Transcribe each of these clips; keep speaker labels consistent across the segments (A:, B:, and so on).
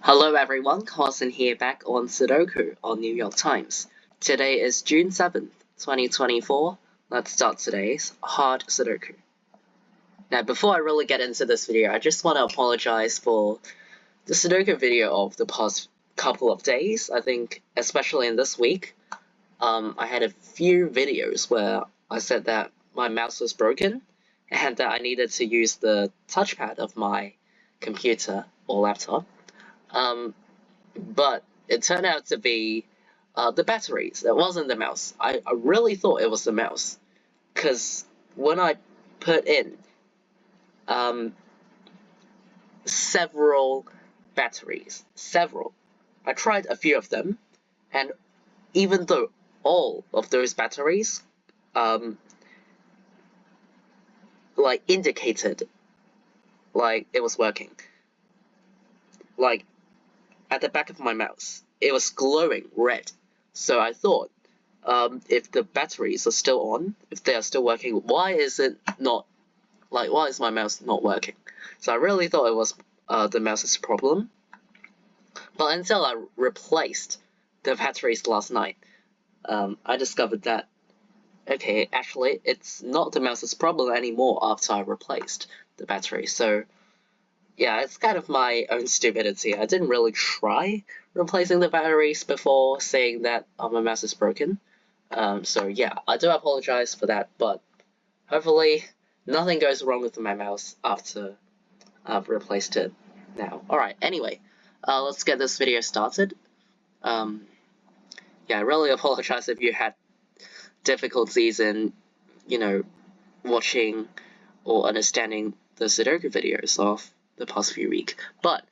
A: Hello everyone, Carson here back on Sudoku on New York Times. Today is June 7th, 2024. Let's start today's hard Sudoku. Now before I really get into this video, I just want to apologize for the Sudoku video of the past couple of days. I think especially in this week, I had a few videos where I said that my mouse was broken and that I needed to use the touchpad of my computer or laptop. But it turned out to be the batteries. It wasn't the mouse. I really thought it was the mouse, because when I put in several batteries, I tried a few of them, and even though all of those batteries like indicated like it was working, like at the back of my mouse, it was glowing red. So I thought, if the batteries are still on, if they are still working, why is my mouse not working? So I really thought it was the mouse's problem. But until I replaced the batteries last night, I discovered that, okay, actually, it's not the mouse's problem anymore after I replaced the battery. So yeah, it's kind of my own stupidity. I didn't really try replacing the batteries before saying that my mouse is broken. So yeah, I do apologize for that, but hopefully nothing goes wrong with my mouse after I've replaced it now. Alright, anyway, let's get this video started. Yeah, I really apologize if you had difficulties in, watching or understanding the Sudoku videos of the past few weeks. But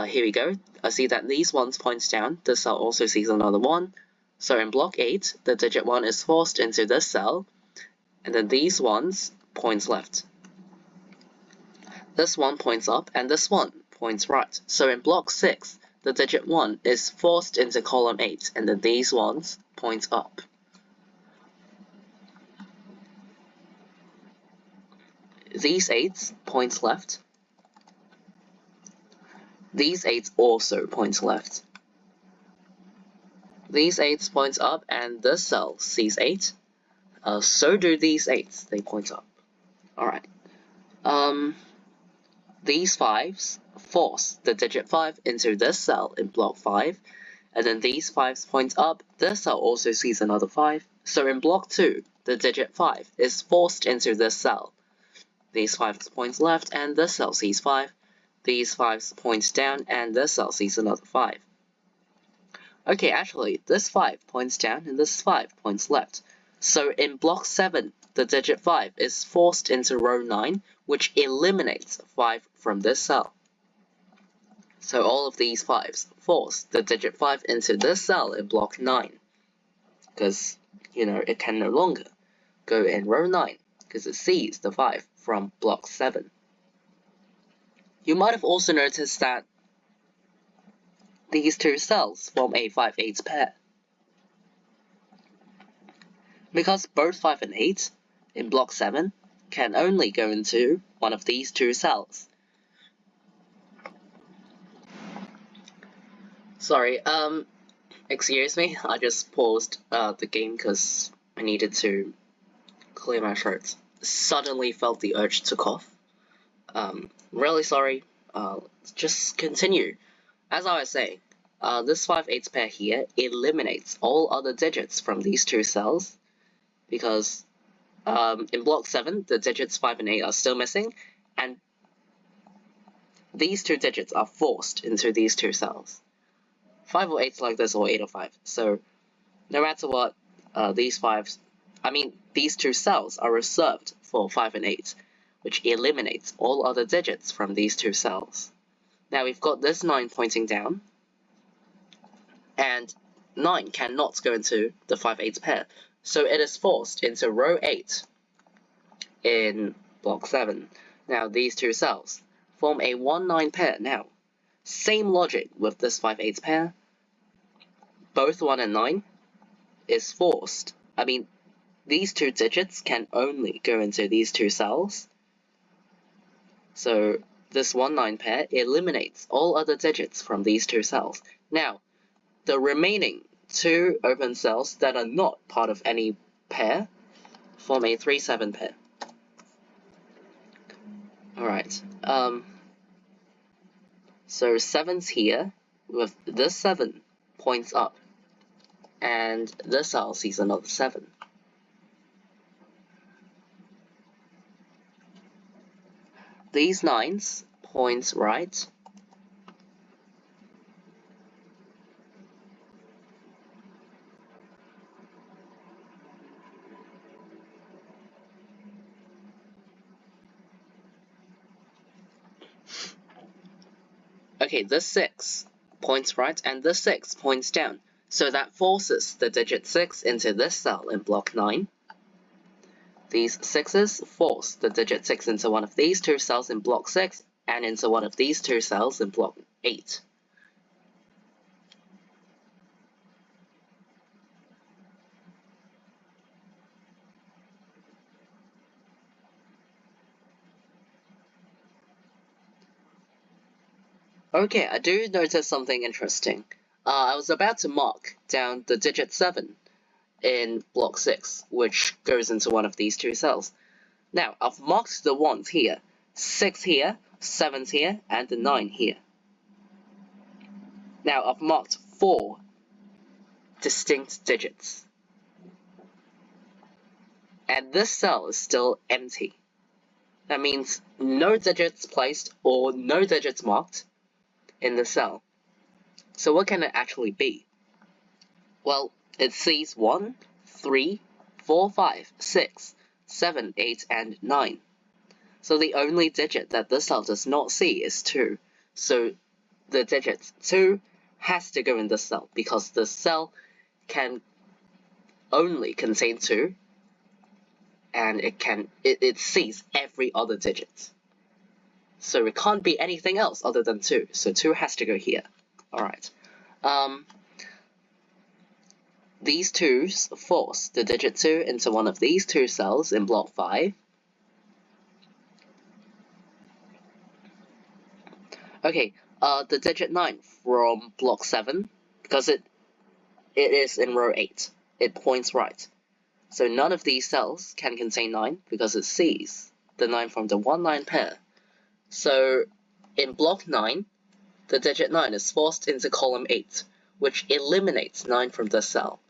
A: here we go. I see that these ones points down. This cell also sees another one. So in block 8, the digit 1 is forced into this cell, and then these ones points left. This one points up, and this one points right. So in block 6, the digit 1 is forced into column 8, and then these ones point up. These 8s points left. These 8s also points left. These 8s points up, and this cell sees 8. So do these 8s, they point up. Alright. These 5s force the digit 5 into this cell in block 5, and then these 5s point up. This cell also sees another 5. So in block 2, the digit 5 is forced into this cell. These 5s points left, and this cell sees 5. These 5s points down, and this cell sees another 5. Okay, actually, this 5 points down, and this 5 points left. So in block 7, the digit 5 is forced into row 9, which eliminates 5 from this cell. So all of these 5s force the digit 5 into this cell in block 9, because, it can no longer go in row 9, because it sees the 5 from block 7. You might have also noticed that these two cells form a 5/8 pair, because both 5 and 8 in block 7 can only go into one of these two cells. Sorry, excuse me, I just paused the game because I needed to clear my throat. Suddenly felt the urge to cough. Really sorry. Just continue. As I was saying, this 5/8 pair here eliminates all other digits from these two cells, because in block 7, the digits 5 and 8 are still missing, and these two digits are forced into these two cells. 5 or 8 like this, or 8 or 5. So no matter what, these two cells are reserved for 5 and 8, which eliminates all other digits from these two cells. Now we've got this 9 pointing down, and 9 cannot go into the 5/8 pair, so it is forced into row 8 in block 7. Now these two cells form a 1/9 pair now. Same logic with this 5/8 pair. Both 1 and 9 is forced. These two digits can only go into these two cells. So this 1-9 pair eliminates all other digits from these two cells. Now, the remaining two open cells that are not part of any pair form a 3-7 pair. Alright, so 7's here, with this 7 points up, and this cell sees another 7. These 9's points right. Okay, this 6 points right, and this 6 points down. So that forces the digit 6 into this cell in block 9. These 6's force the digit 6 into one of these two cells in block 6 and into one of these two cells in block 8. Okay, I do notice something interesting. I was about to mark down the digit 7 in block 6, which goes into one of these two cells. Now, I've marked the 1's here, 6 here, 7's here, and the 9 here. Now, I've marked 4 distinct digits. And this cell is still empty. That means no digits placed or no digits marked in the cell. So what can it actually be? Well, it sees 1, 3, 4, 5, 6, 7, 8, and 9. So the only digit that this cell does not see is 2. So the digit 2 has to go in this cell because this cell can only contain 2, and it sees every other digit. So it can't be anything else other than 2. So 2 has to go here. Alright. These 2's force the digit 2 into one of these two cells in block 5. Okay, the digit 9 from block 7, because it is in row 8. It points right. So none of these cells can contain 9 because it sees the 9 from the 1-9 pair. So in block 9, the digit 9 is forced into column 8, which eliminates 9 from this cell,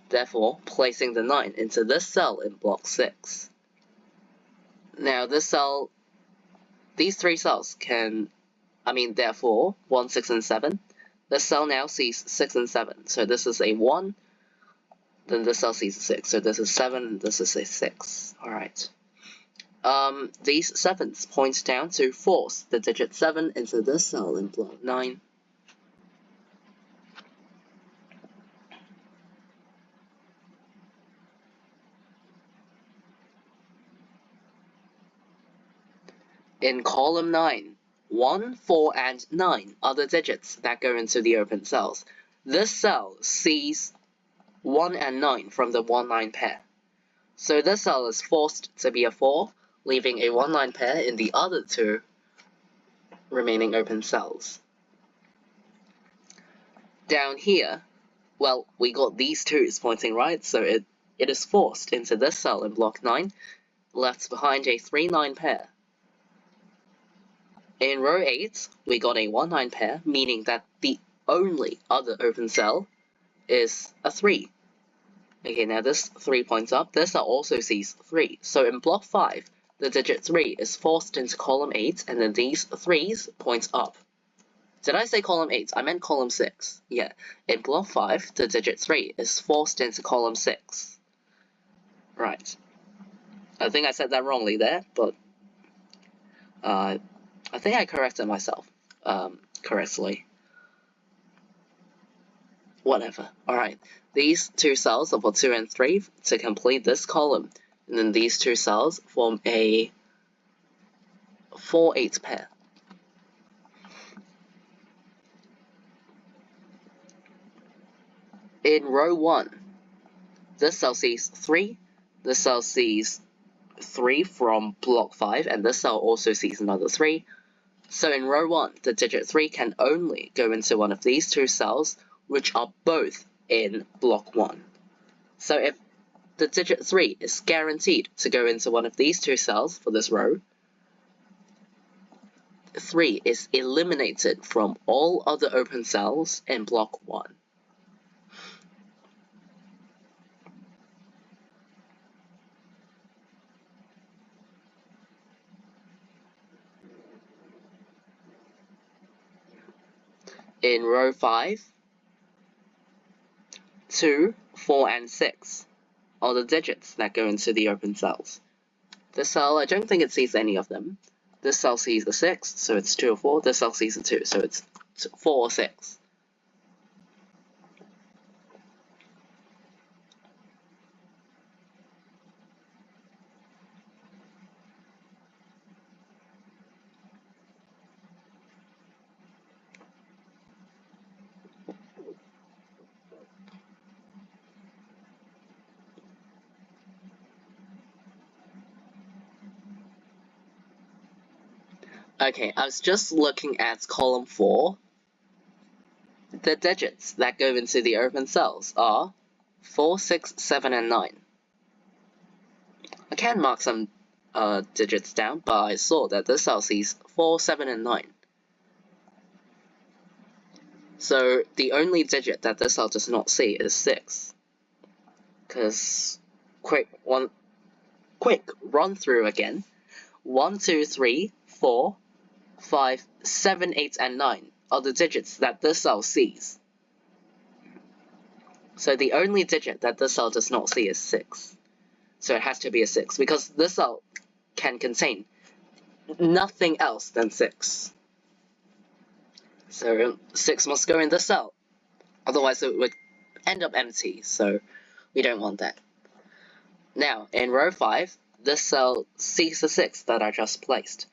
A: therefore placing the 9 into this cell in block 6. Now these three cells therefore 1, 6, and 7. This cell now sees 6 and 7, so this is a 1, then this cell sees a 6, so this is 7, and this is a 6. Alright. These 7's point down to force the digit 7 into this cell in block 9. In column 9, 1, 4, and 9 are the digits that go into the open cells. This cell sees 1 and 9 from the 1-9 pair. So this cell is forced to be a 4, leaving a 1-9 pair in the other two remaining open cells. Down here, well, we got these 2's pointing right, so it is forced into this cell in block 9, left behind a 3-9 pair. In row 8, we got a 1-9 pair, meaning that the only other open cell is a 3. Okay, now this 3 points up. This cell also sees 3. So in block 5, the digit 3 is forced into column 8, and then these 3's points up. Did I say column 8? I meant column 6. Yeah, in block 5, the digit 3 is forced into column 6. Right. I think I said that wrongly there, but I think I corrected myself correctly. Whatever. Alright, these two cells are for 2 and 3 to complete this column, and then these two cells form a 4-8 pair. In row 1, this cell sees 3, this cell sees 3 from block 5, and this cell also sees another 3. So in row 1, the digit 3 can only go into one of these two cells, which are both in block 1. So if the digit 3 is guaranteed to go into one of these two cells for this row, 3 is eliminated from all other open cells in block 1. In row 5, 2, 4, and 6 are the digits that go into the open cells. This cell, I don't think it sees any of them. This cell sees a 6, so it's 2 or 4. This cell sees a 2, so it's 4 or 6. Okay, I was just looking at column 4. The digits that go into the open cells are 4, 6, 7, and 9. I can mark some digits down, but I saw that this cell sees 4, 7, and 9. So the only digit that this cell does not see is 6. Because, quick run through again. 1, 2, 3, 4, 5, 7, 8, and 9 are the digits that this cell sees. So the only digit that this cell does not see is 6. So it has to be a 6, because this cell can contain nothing else than 6. So 6 must go in this cell. Otherwise it would end up empty, so we don't want that. Now, in row 5, this cell sees the 6 that I just placed.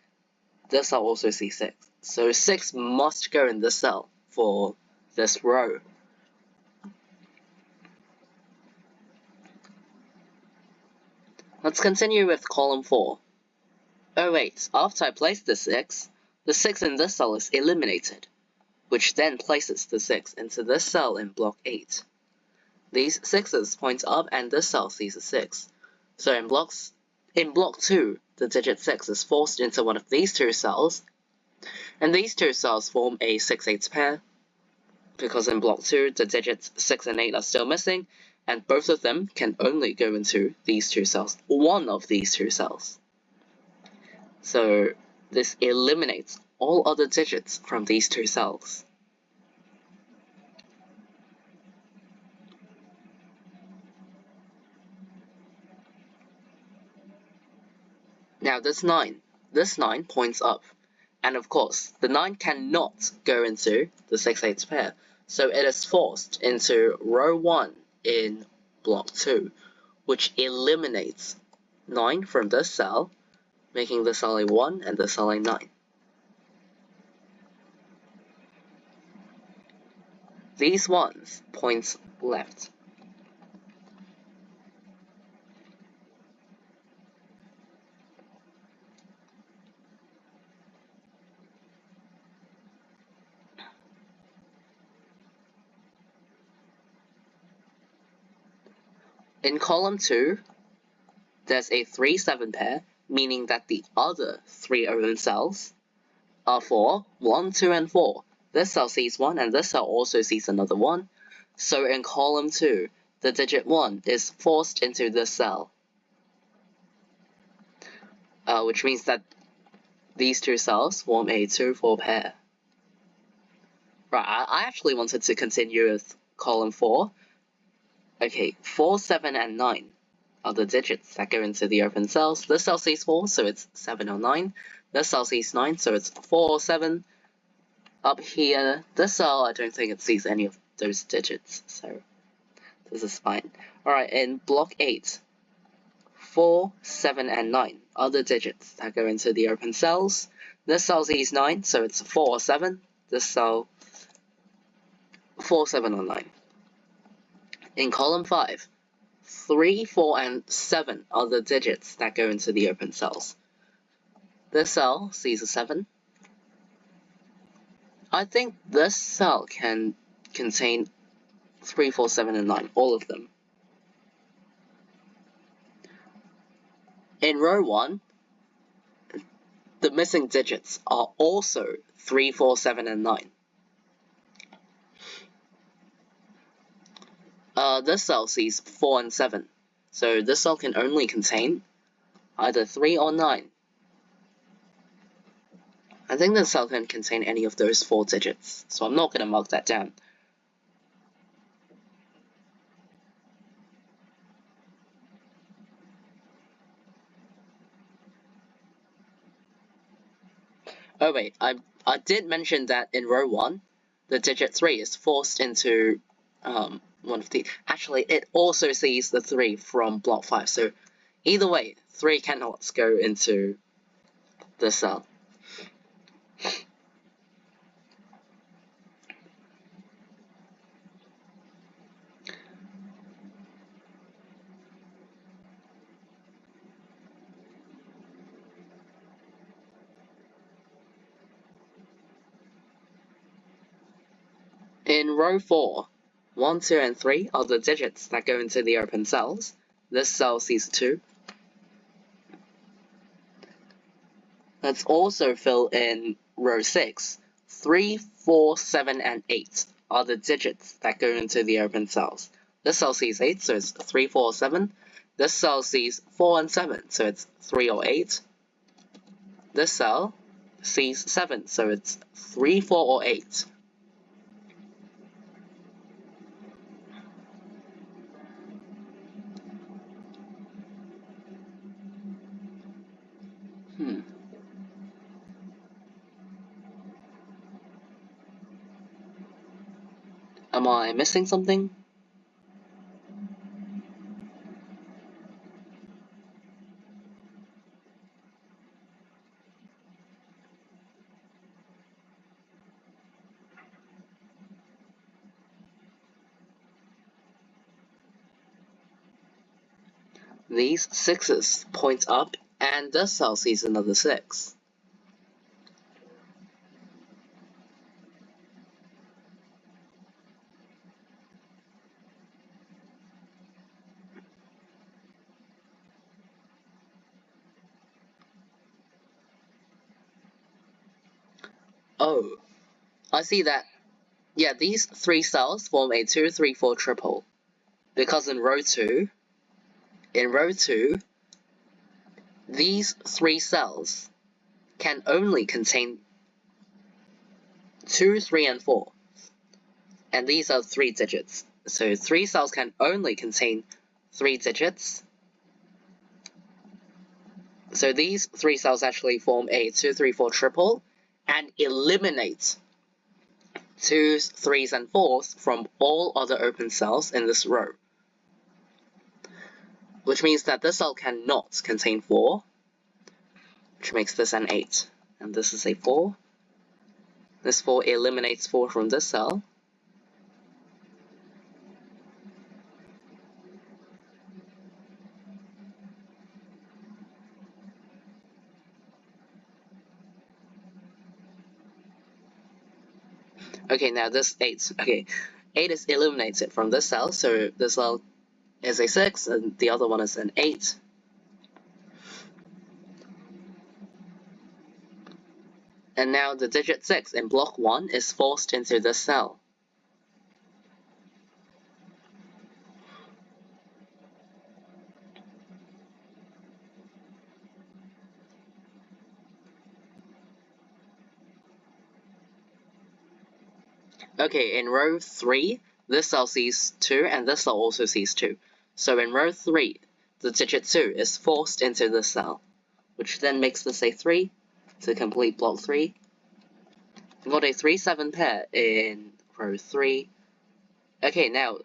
A: This cell also sees 6. So 6 must go in this cell for this row. Let's continue with column 4. Oh wait, after I place the 6 in this cell is eliminated, which then places the 6 into this cell in block 8. These 6's point up and this cell sees a 6. So in block 2, the digit 6 is forced into one of these two cells, and these two cells form a 6-8 pair, because in block 2, the digits 6 and 8 are still missing, and both of them can only go into these two cells, one of these two cells. So this eliminates all other digits from these two cells. Now this 9 points up, and of course the 9 cannot go into the 6-8 pair, so it is forced into row 1 in block 2, which eliminates 9 from this cell, making this cell a 1 and this cell a 9. These 1s point left. In column 2, there's a 3-7 pair, meaning that the other 3 open cells are for 1, 2, and 4. This cell sees 1, and this cell also sees another 1. So in column 2, the digit 1 is forced into this cell, which means that these two cells form a 2-4 pair. Right, I actually wanted to continue with column 4. Okay, 4, 7, and 9 are the digits that go into the open cells. This cell sees 4, so it's 7 or 9. This cell sees 9, so it's 4 or 7. Up here, this cell, I don't think it sees any of those digits, so this is fine. Alright, in block 8, 4, 7, and 9 are the digits that go into the open cells. This cell sees 9, so it's 4 or 7. This cell, 4, 7, or 9. In column 5, 3, 4, and 7 are the digits that go into the open cells. This cell sees a 7. I think this cell can contain 3, 4, 7, and 9, all of them. In row 1, the missing digits are also 3, 4, 7, and 9. This cell sees 4 and 7, so this cell can only contain either 3 or 9. I think this cell can contain any of those 4 digits, so I'm not going to mark that down. Oh wait, I did mention that in row 1, the digit 3 is forced into one of the... Actually, it also sees the 3 from block 5, so either way, 3 cannot go into the cell. In row 4, 1, 2, and 3 are the digits that go into the open cells. This cell sees 2. Let's also fill in row 6. 3, 4, 7, and 8 are the digits that go into the open cells. This cell sees 8, so it's 3, 4, 7. This cell sees 4 and 7, so it's 3 or 8. This cell sees 7, so it's 3, 4, or 8. Am I missing something? These 6s point up, and this cell sees another 6. Oh, I see that. Yeah, these 3 cells form a 2, 3, 4 triple. Because in row 2, these 3 cells can only contain 2, 3, and 4. And these are 3 digits. So 3 cells can only contain 3 digits. So these 3 cells actually form a 2, 3, 4 triple and eliminate 2s, 3s, and 4s from all other open cells in this row. Which means that this cell cannot contain 4, which makes this an 8. And this is a 4. This 4 eliminates 4 from this cell. Okay, now this 8. Okay, 8 is eliminated from this cell, so this cell is a 6, and the other one is an 8. And now the digit 6 in block 1 is forced into this cell. Okay, in row 3, this cell sees 2, and this cell also sees 2. So in row 3, the digit 2 is forced into this cell, which then makes this a 3 to complete block 3. We've got a 3-7 pair in row 3. Okay, now,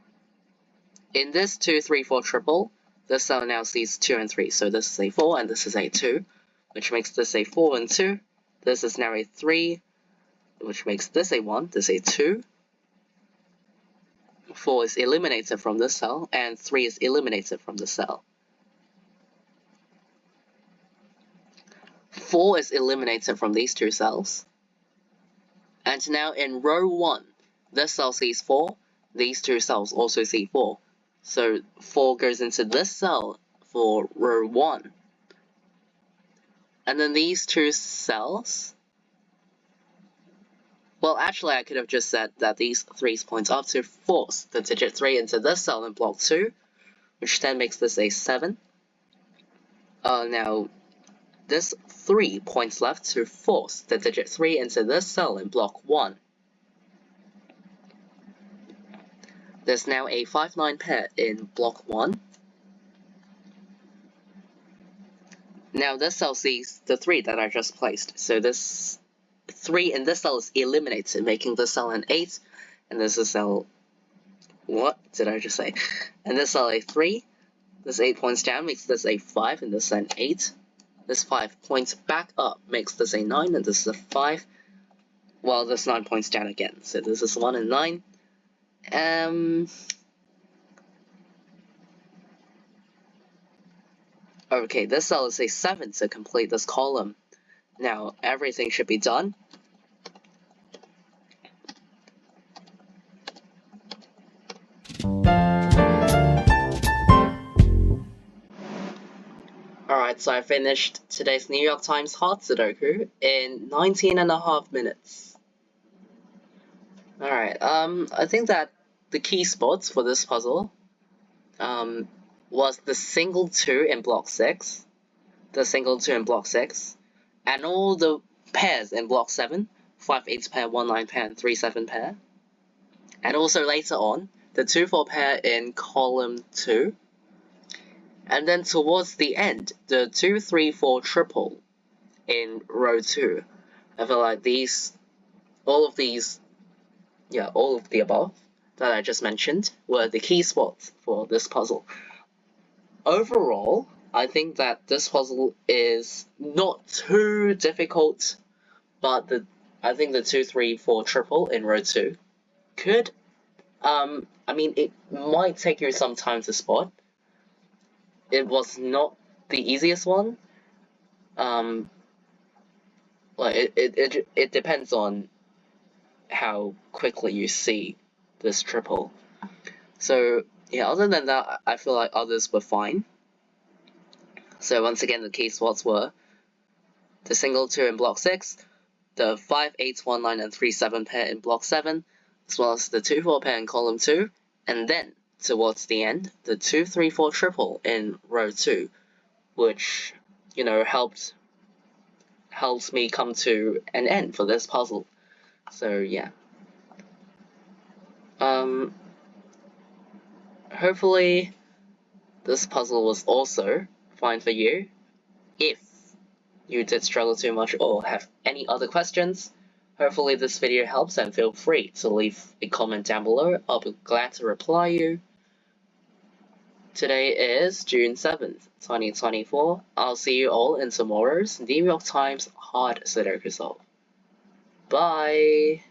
A: in this 2, 3, 4 triple, this cell now sees 2 and 3. So this is a 4, and this is a 2, which makes this a 4 and 2. This is now a 3, which makes this a 1, this a 2. 4 is eliminated from this cell, and 3 is eliminated from the cell. 4 is eliminated from these two cells. And now in row 1, this cell sees 4, these two cells also see 4. So 4 goes into this cell for row 1. And then these two cells, well, actually I could have just said that these 3's point up to force the digit 3 into this cell in block 2, which then makes this a 7. Now, this 3 points left to force the digit 3 into this cell in block 1. There's now a 5-9 pair in block 1. Now this cell sees the 3 that I just placed, so this 3 in this cell is eliminated, making this cell an 8, and this is cell... what did I just say? And this cell a 3, this 8 points down makes this a 5, and this is an 8. This 5 points back up makes this a 9, and this is a 5. Well, this 9 points down again, so this is 1 and 9. Okay, this cell is a 7 to complete this column. Now, everything should be done. Alright, so I finished today's New York Times hard Sudoku in 19.5 minutes. Alright, I think that the key spots for this puzzle was the single 2 in block 6, the single 2 in block 6, and all the pairs in block 7, 5-8 pair, 1-9 pair, and 3-7 pair. And also later on, the 2-4 pair in column 2. And then towards the end, the 2-3-4 triple in row 2. I feel like all of the above that I just mentioned were the key spots for this puzzle. Overall, I think that this puzzle is not too difficult, but I think the 2-3-4 triple in row 2 could, I mean, it might take you some time to spot. It was not the easiest one. It depends on how quickly you see this triple. So yeah, other than that, I feel like others were fine. So once again, the key spots were the single 2 in block 6, the 5-8, 1-9, and 3-7 pair in block 7, as well as the 2-4 pair in column 2, and then towards the end, the 2-3-4 triple in row 2, which, you know, helped me come to an end for this puzzle. So yeah. Hopefully this puzzle was also fine for you. If you did struggle too much or have any other questions, hopefully this video helps, and feel free to leave a comment down below. I'll be glad to reply you. Today is June 7th, 2024. I'll see you all in tomorrow's New York Times hard Sudoku solve. Bye!